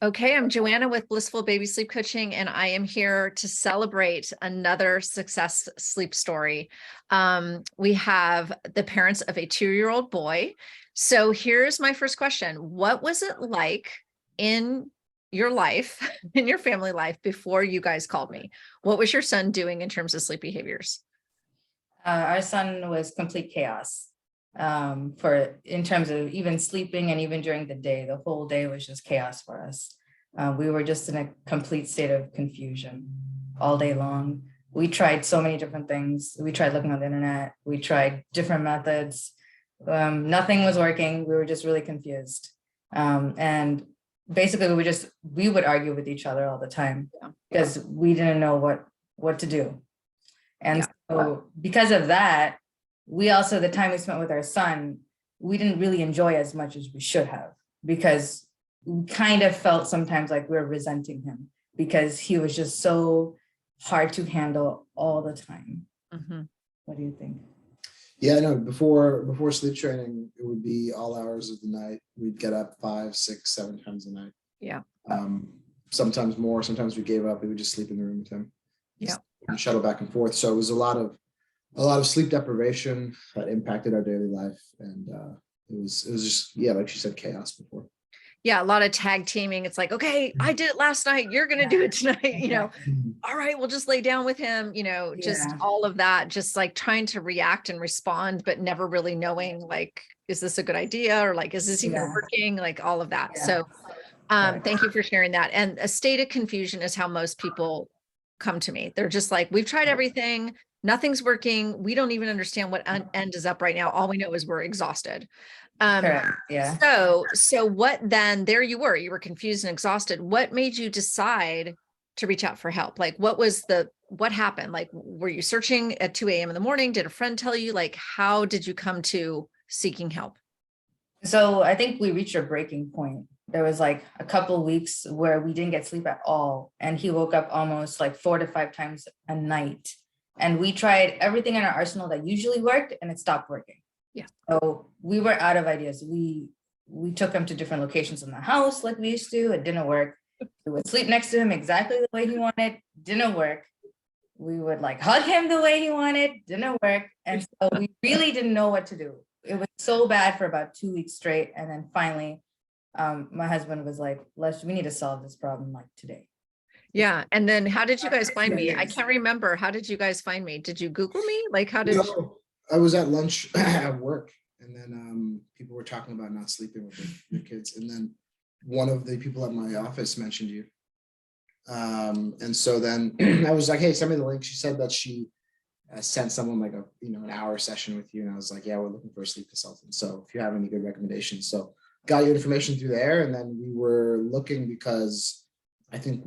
Okay, I'm Joanna with Blissful Baby Sleep Coaching, and I am here to celebrate another success sleep story. We have the parents of a 2-year-old boy. So here's my first question. What was it like in your life, in your family life, before you guys called me? What was your son doing in terms of sleep behaviors? Our son was complete chaos in terms of even sleeping, and even during the day. The whole day was just chaos for us. We were just in a complete state of confusion all day long. We tried so many different things. We tried looking on the internet. We tried different methods. Nothing was working. We were just really confused. And basically we would argue with each other all the time because we didn't know what to do. And so because of that, we also, the time we spent with our son, we didn't really enjoy as much as we should have, because we kind of felt sometimes like we were resenting him because he was just so hard to handle all the time. Mm-hmm. What do you think? Yeah, no, before sleep training, it would be all hours of the night. We'd get up 5, 6, 7 times a night. Yeah. Sometimes more, sometimes we gave up. We would just sleep in the room with him. Yeah. And shuttle back and forth. So it was a lot of sleep deprivation that impacted our daily life. And it was just, like she said, chaos before. Yeah, a lot of tag teaming. It's like, okay, I did it last night, you're going to do it tonight, all right, we'll just lay down with him, just all of that, just like trying to react and respond, but never really knowing, like, is this a good idea? Or like, is this even working? Like all of that. So thank you for sharing that. And a state of confusion is how most people come to me. They're just like, we've tried everything. Nothing's working. We don't even understand what end is up right now. All we know is we're exhausted. So what then? There you were confused and exhausted. What made you decide to reach out for help? Like, what happened? Like, were you searching at 2 a.m. in the morning? Did a friend tell you? Like, how did you come to seeking help? So I think we reached a breaking point. There was like a couple of weeks where we didn't get sleep at all. And he woke up almost like 4 to 5 times a night. And we tried everything in our arsenal that usually worked, and it stopped working. Yeah. So we were out of ideas. We took him to different locations in the house like we used to. It didn't work. We would sleep next to him exactly the way he wanted. Didn't work. We would like hug him the way he wanted. Didn't work. And so we really didn't know what to do. It was so bad for about 2 weeks straight. And then finally, my husband was like, we need to solve this problem like today. Yeah. And then how did you guys find me? I can't remember. How did you guys find me? Did you Google me? Like, how did I was at lunch at work, and then people were talking about not sleeping with their kids. And then one of the people at my office mentioned you. And so then I was like, hey, send me the link. She said that she sent someone like an hour session with you. And I was like, yeah, we're looking for a sleep consultant. So if you have any good recommendations. So got your information through there. And then we were looking because I think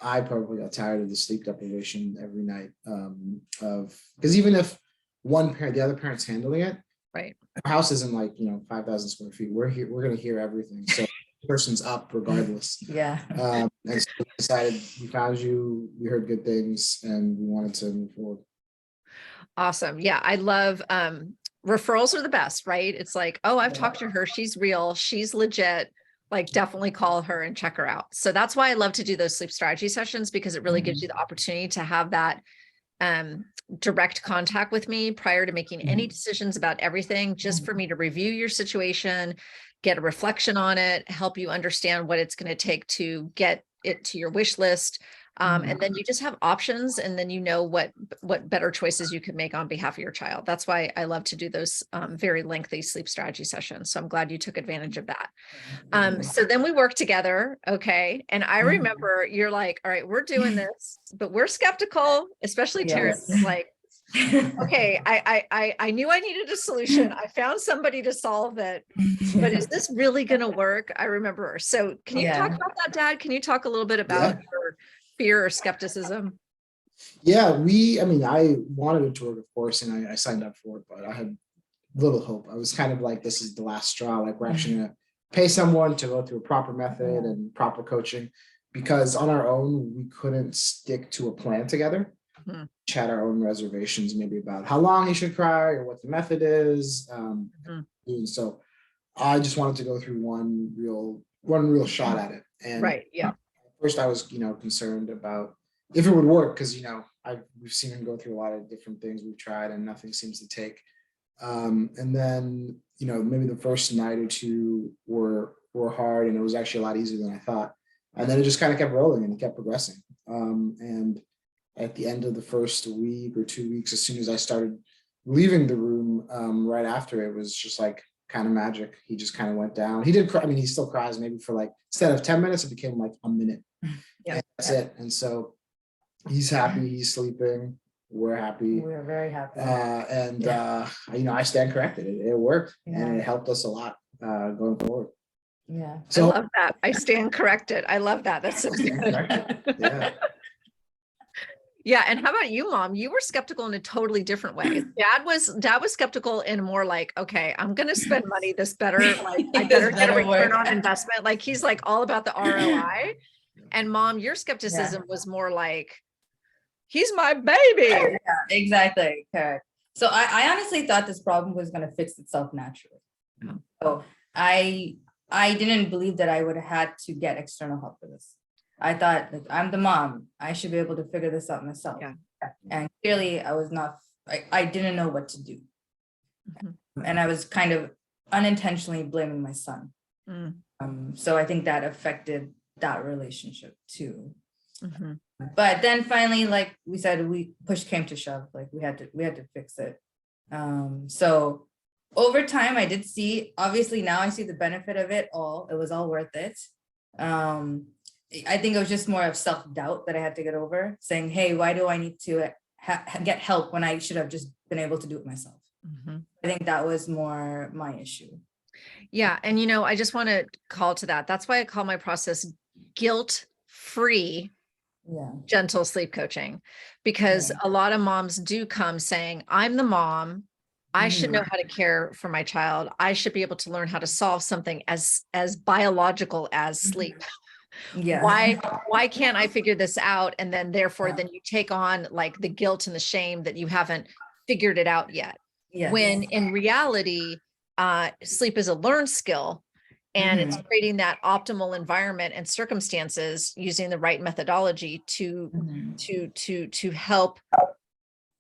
I probably got tired of the sleep deprivation every night because even if one parent, the other parent's handling it, right? Our house isn't like 5,000 square feet. We're going to hear everything. So the person's up regardless. And so we decided, we found you, we heard good things, and we wanted to move forward. Awesome. Yeah, I love referrals are the best, right? It's like, oh, I've talked to her. She's real. She's legit. Like, definitely call her and check her out. So that's why I love to do those sleep strategy sessions, because it really gives you the opportunity to have that direct contact with me prior to making any decisions about everything, just for me to review your situation, get a reflection on it, help you understand what it's going to take to get it to your wish list. And then you just have options, and then you know what better choices you can make on behalf of your child. That's why I love to do those very lengthy sleep strategy sessions. So I'm glad you took advantage of that. So then we work together. Okay. And I remember you're like, all right, we're doing this, but we're skeptical, especially Terrance is like, okay, I knew I needed a solution. I found somebody to solve it, but is this really going to work? I remember. So can you talk about that, Dad? Can you talk a little bit about your fear or skepticism? Yeah, I wanted it to work, of course, and I signed up for it, but I had little hope. I was kind of like, this is the last straw. Like, we're actually going to pay someone to go through a proper method and proper coaching, because on our own, we couldn't stick to a plan together. Each had our own reservations, maybe about how long he should cry or what the method is. And so I just wanted to go through one real shot at it. And Right. Yeah. first I was, concerned about if it would work, because, we've seen him go through a lot of different things we've tried and nothing seems to take. And then, maybe the first night or two were hard, and it was actually a lot easier than I thought. And then it just kind of kept rolling and it kept progressing. And at the end of the first week or 2 weeks, as soon as I started leaving the room, right after, it was just like kind of magic. He just kind of went down. He did cry. I mean, he still cries maybe for like, instead of 10 minutes, it became like a minute. Yeah. And that's it. And so he's happy, he's sleeping, we're happy. We're very happy. I stand corrected. It worked, and it helped us a lot going forward. Yeah. So I love that. I stand corrected. I love that. That's so stand good. corrected. Yeah. Yeah. And how about you, Mom? You were skeptical in a totally different way. Dad was skeptical in more like, okay, I'm going to spend money. This better, like I better get a return on investment. Like he's like all about the ROI. And Mom, your skepticism was more like, he's my baby. Yeah, exactly. Correct. So I honestly thought this problem was going to fix itself naturally. Oh. So I didn't believe that I would have had to get external help for this. I thought, like, I'm the mom. I should be able to figure this out myself. Yeah. And clearly I was not, I didn't know what to do. Mhm. And I was kind of unintentionally blaming my son. Mm. So I think that affected that relationship too. Mhm. But then finally, like we said, push came to shove, like we had to fix it. So over time I did see, obviously now I see the benefit of it all. It was all worth it. I think it was just more of self-doubt that I had to get over, saying, hey, why do I need to get help when I should have just been able to do it myself? Mhm. I think that was more my issue. Yeah. And, I just want to call to that. That's why I call my process guilt-free, Yeah. gentle sleep coaching, because a lot of moms do come saying, I'm the mom. I should know how to care for my child. I should be able to learn how to solve something as biological as sleep. Yeah. Why can't I figure this out? And then therefore, then you take on like the guilt and the shame that you haven't figured it out yet. Yes. When in reality, sleep is a learned skill, and it's creating that optimal environment and circumstances using the right methodology to help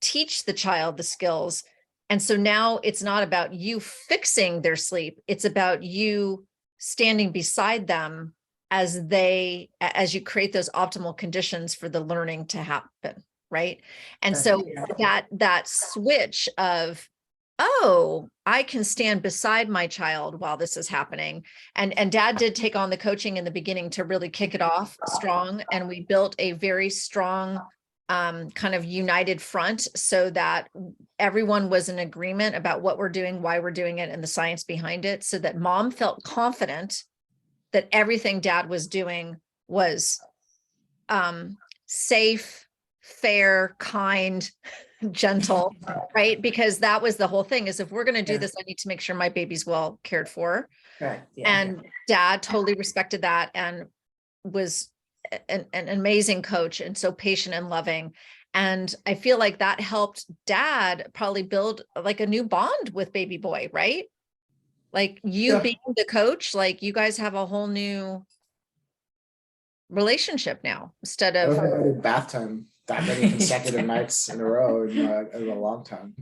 teach the child the skills. And so now it's not about you fixing their sleep. It's about you standing beside them as you create those optimal conditions for the learning to happen. Right. And so that switch of, oh, I can stand beside my child while this is happening. And Dad did take on the coaching in the beginning to really kick it off strong. And we built a very strong kind of united front so that everyone was in agreement about what we're doing, why we're doing it, and the science behind it, so that Mom felt confident that everything Dad was doing was safe, fair, kind, gentle, right? Because that was the whole thing, is if we're going to do this, I need to make sure my baby's well cared for. Right. Yeah. And Dad totally respected that and was an amazing coach, and so patient and loving. And I feel like that helped Dad probably build like a new bond with baby boy, right? Like you being the coach, like you guys have a whole new relationship now instead of bath time that many consecutive nights in a row in a long time.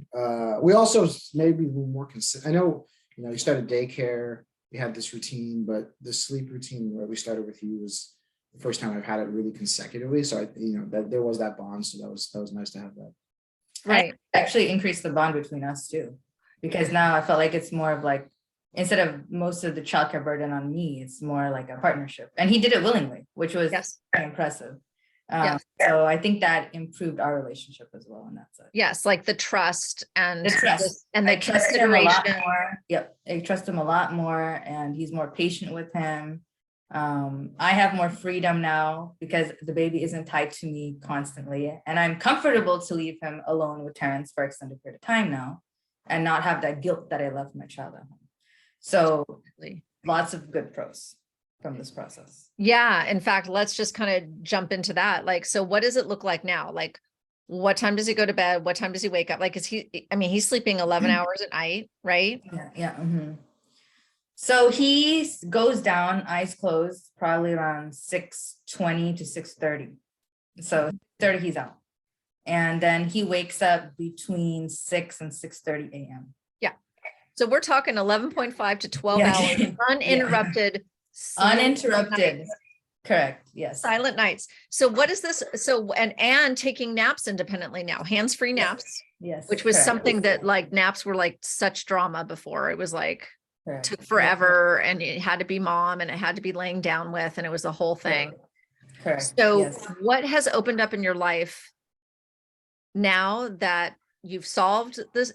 We also maybe were more consistent. I know, you started daycare, we had this routine, but the sleep routine where we started with you was the first time I've had it really consecutively. So that there was that bond. So that was nice to have that. right. Actually increased the bond between us too, because now I felt like it's more of like, instead of most of the childcare burden on me, it's more like a partnership. And he did it willingly, which was very impressive. So I think that improved our relationship as well. And that's it. Yes, like the trust and the trust and the consideration. Yep, I trust him a lot more, and he's more patient with him. I have more freedom now because the baby isn't tied to me constantly, and I'm comfortable to leave him alone with Terrance for extended period of time now, and not have that guilt that I left my child at home. So lots of good pros from this process. Yeah. In fact, let's just kind of jump into that. Like, so what does it look like now? Like, what time does he go to bed? What time does he wake up? Like, he's sleeping 11 hours at night, right? Yeah. So he goes down, eyes closed, probably around 6:20 to 6:30. So 30 he's out. And then he wakes up between 6 and 6:30 a.m. Yeah. So we're talking 11.5 to 12 Yeah. hours, Yeah. uninterrupted. silent Uninterrupted. nights, Correct. Yes. Silent nights. So what is this? So, and taking naps independently now, hands-free naps, Yes. which was correct. something that like naps were like such drama before. It was like, Correct. took forever and it had to be mom and it had to be laying down with, and it was a whole thing. Correct. So Yes. what has opened up in your life now that you've solved this,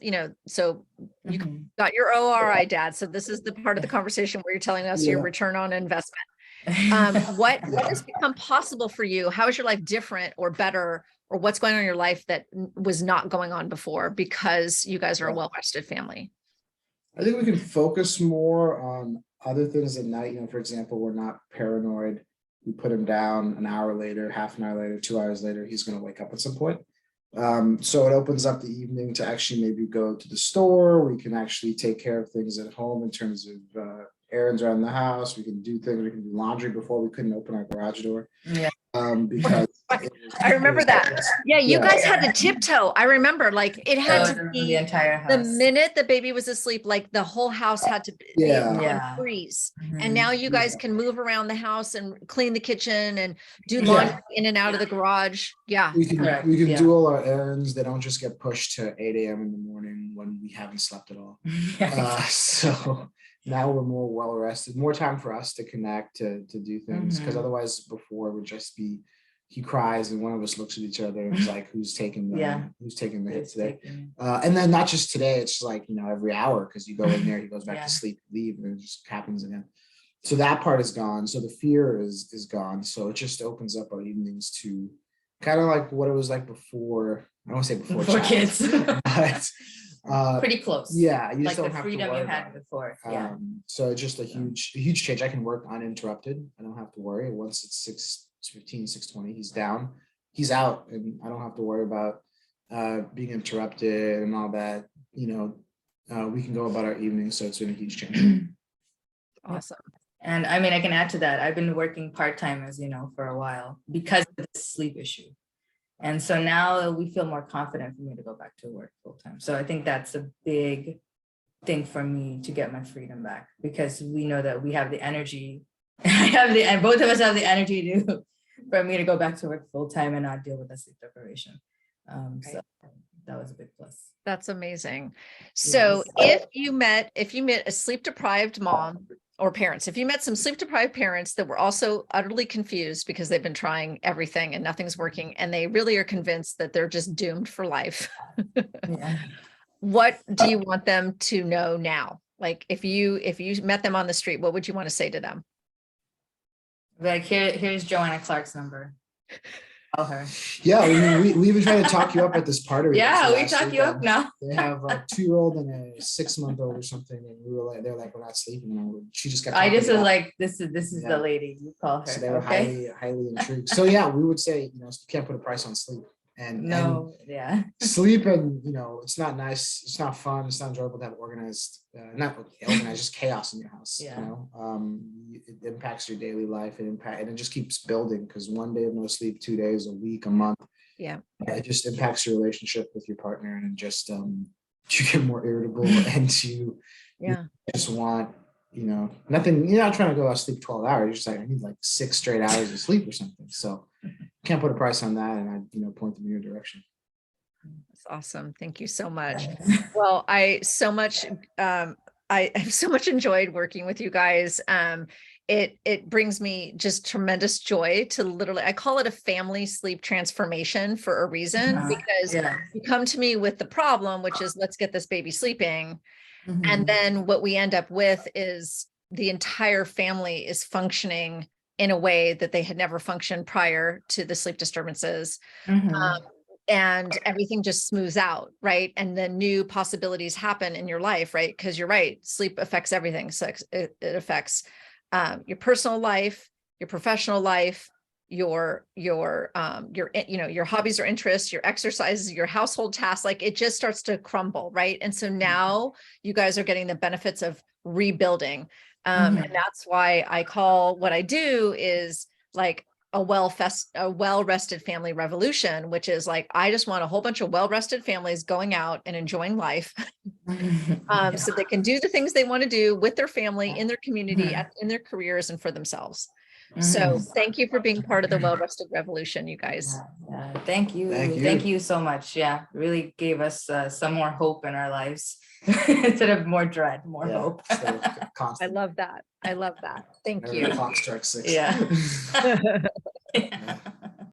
so you Mhm. got your ORI, dad. So this is the part of the conversation where you're telling us your Yeah. return on investment. What has become possible for you? How is your life different or better, or what's going on in your life that was not going on before because you guys are a well-rested family? I think we can focus more on other things at night. For example, we're not paranoid. We put him down an hour later, half an hour later, 2 hours later, he's going to wake up at some point. So it opens up the evening to actually maybe go to the store. We can actually take care of things at home in terms of errands around the house. We can do things. We can do laundry before we couldn't open our garage door. Yeah. Because I remember that. Yeah, you Yeah. guys had to tiptoe. I remember, like, it had to the be entire house. the minute the baby was asleep, like the whole house had to be Yeah. Yeah. freeze. Mhm. And now you guys Yeah. can move around the house and clean the kitchen and do Yeah. laundry in and out of the garage. Yeah. we can Correct, we can yeah. do all our errands. They don't just get pushed to 8 a.m. in the morning when we haven't slept at all. So now we're more well rested, more time for us to connect, to do things, because Mhm. otherwise before it would just be he cries and one of us looks at each other and is like, who's taking the Yeah. hit It's today? taking- And then not just today, it's like, every hour, because you go in there, he goes back Yeah. to sleep, leave, and it just happens again. So that part is gone. So the fear is gone. So it just opens up our evenings to kind of like what it was like before. I don't want to say before Before child, kids. but Pretty close. yeah, you just Like the don't have to freedom worry you had about it. before. Yeah. So it's just a huge change. I can work uninterrupted. I don't have to worry. Once it's 6:15, 6:20, he's down, he's out, and I don't have to worry about being interrupted and all that. We can go about our evenings. So it's been a huge change. Awesome. And I mean, I can add to that. I've been working part-time, as you know, for a while because of the sleep issue. And so now we feel more confident for me to go back to work full-time. So I think that's a big thing for me to get my freedom back, because we know that we have the energy. And both of us have the energy for me to go back to work full-time and not deal with the sleep deprivation. So that was a big plus. That's amazing. So if you met a sleep deprived mom or parents, if you met some sleep deprived parents that were also utterly confused because they've been trying everything and nothing's working, and they really are convinced that they're just doomed for life, Yeah. what do you want them to know now? Like if you met them on the street, what would you want to say to them? Like here's Joanna Clark's number. Call her. Yeah, we even tried to talk you up at this party. Yeah, we talk you up now. They have a 2-year-old and a 6-month-old or something, and we were like, they're like, we're not sleeping. And she just kept. I just was talking like, this is Yeah. the lady. You call her. So they were Okay. highly intrigued. So yeah, we would say, you can't put a price on sleep. And No. Yeah. sleep, and it's not nice, it's not fun, it's not enjoyable to have not organized, just chaos in your house. Yeah. It impacts your daily life, and it just keeps building, because one day of no sleep, 2 days, a week, a month, Yeah. it just impacts your relationship with your partner, and just you get more irritable, and you just want nothing. You're not trying to go out sleep 12 hours, you're just like, I need like 6 straight hours of sleep or something. So can't put a price on that, and I point them in your direction. That's awesome. Thank you so much. Well, I have so much enjoyed working with you guys. It brings me just tremendous joy to literally, I call it a family sleep transformation for a reason, because you come to me with the problem, which is, let's get this baby sleeping. And then what we end up with is the entire family is functioning in a way that they had never functioned prior to the sleep disturbances. And everything just smooths out, right? And then new possibilities happen in your life, right? Because you're right, sleep affects everything. So it affects your personal life, your professional life, your hobbies or interests, your exercises, your household tasks. Like it just starts to crumble, right? And so now you guys are getting the benefits of rebuilding. And that's why I call what I do is like a well-rested family revolution, which is like, I just want a whole bunch of well-rested families going out and enjoying life. So they can do the things they want to do with their family, in their community, in their careers, and for themselves. So thank you for being part of the well-rested revolution, you guys. Yeah, thank you. Thank you so much. Yeah, really gave us some more hope in our lives instead of more dread, more hope. I love that. I love that. Thank you. The clock strikes 6. Yeah. Yeah. Yeah.